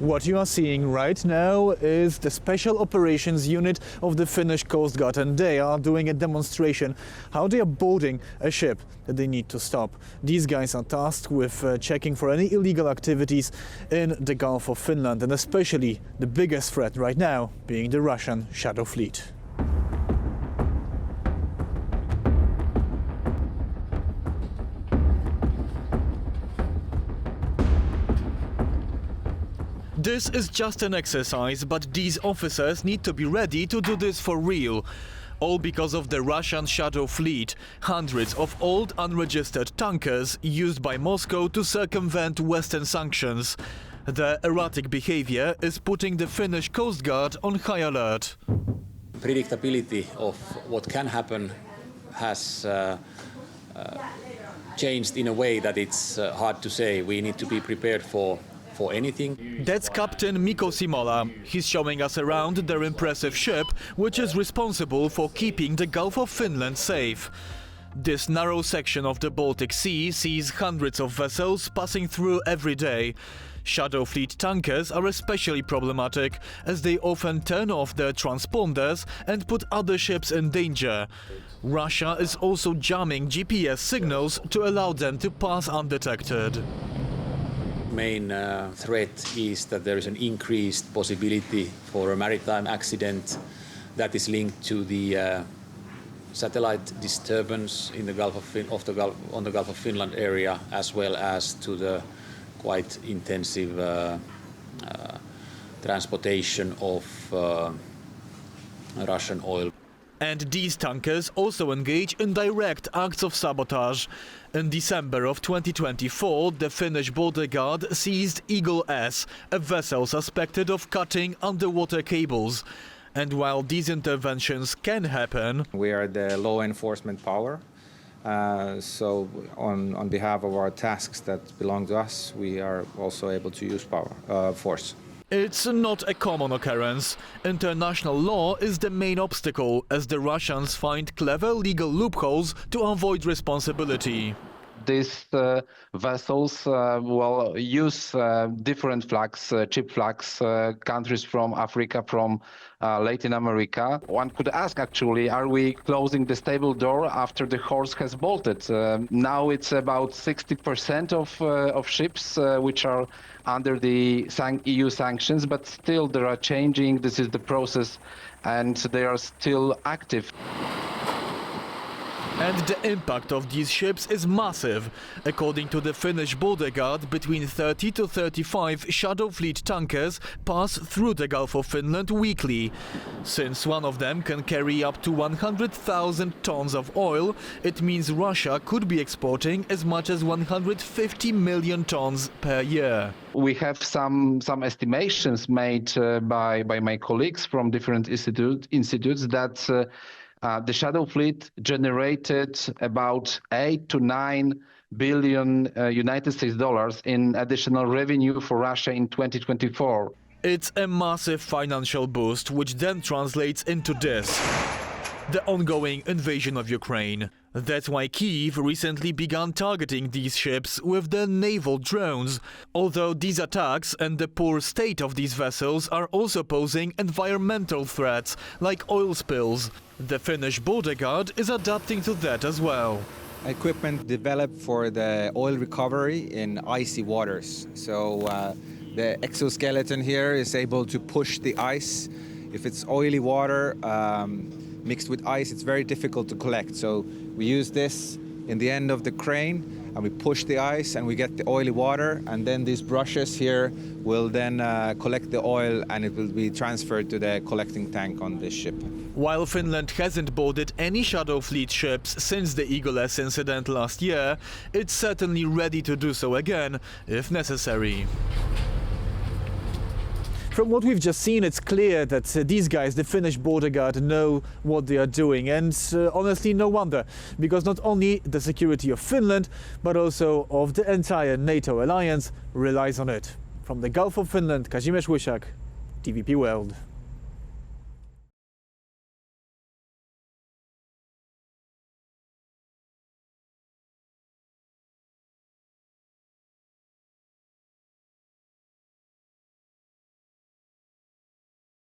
What you are seeing right now is the Special Operations Unit of the Finnish Coast Guard, and they are doing a demonstration how they are boarding a ship that they need to stop. These guys are tasked with checking for any illegal activities in the Gulf of Finland, and especially the biggest threat right now being the Russian Shadow Fleet. This is just an exercise, but these officers need to be ready to do this for real. All because of the Russian Shadow Fleet, hundreds of old unregistered tankers used by Moscow to circumvent Western sanctions. Their erratic behavior is putting the Finnish Coast Guard on high alert. Predictability of what can happen has changed in a way that it's hard to say. We need to be prepared for anything. That's Captain Mikko Simola. He's showing us around their impressive ship, which is responsible for keeping the Gulf of Finland safe. This narrow section of the Baltic Sea sees hundreds of vessels passing through every day. Shadow Fleet tankers are especially problematic, as they often turn off their transponders and put other ships in danger. Russia is also jamming GPS signals to allow them to pass undetected. Main threat is that there is an increased possibility for a maritime accident that is linked to the satellite disturbance in the Gulf on the Gulf of Finland area, as well as to the quite intensive transportation of Russian oil. And these tankers also engage in direct acts of sabotage. In December of 2024, the Finnish Border Guard seized Eagle S, a vessel suspected of cutting underwater cables. And while these interventions can happen, we are the law enforcement power. So on behalf of our tasks that belong to us, we are also able to use force. It's not a common occurrence. International law is the main obstacle, as the Russians find clever legal loopholes to avoid responsibility. These vessels use different flags, cheap flags, countries from Africa, from Latin America. One could ask, actually, are we closing the stable door after the horse has bolted? Now it's about 60% of ships which are under the EU sanctions, but still they are changing. This is the process, and they are still active. And the impact of these ships is massive. According to the Finnish Border Guard, between 30 to 35 Shadow Fleet tankers pass through the Gulf of Finland weekly. Since one of them can carry up to 100,000 tons of oil, it means Russia could be exporting as much as 150 million tons per year. We have some estimations made by my colleagues from different institutes that the Shadow Fleet generated about 8 to 9 billion United States dollars in additional revenue for Russia in 2024. It's a massive financial boost, which then translates into this: the ongoing invasion of Ukraine. That's why Kyiv recently began targeting these ships with their naval drones. Although these attacks and the poor state of these vessels are also posing environmental threats, like oil spills. The Finnish Border Guard is adapting to that as well. Equipment developed for the oil recovery in icy waters. So the exoskeleton here is able to push the ice. If it's oily water mixed with ice, it's very difficult to collect. So we use this in the end of the crane, and we push the ice and we get the oily water, and then these brushes here will then collect the oil, and it will be transferred to the collecting tank on this ship. While Finland hasn't boarded any Shadow Fleet ships since the Eagle S incident last year, it's certainly ready to do so again, if necessary. From what we've just seen, it's clear that these guys, the Finnish Border Guard, know what they are doing. And honestly, no wonder, because not only the security of Finland, but also of the entire NATO alliance relies on it. From the Gulf of Finland, Kazimierz Łysiak, TVP World.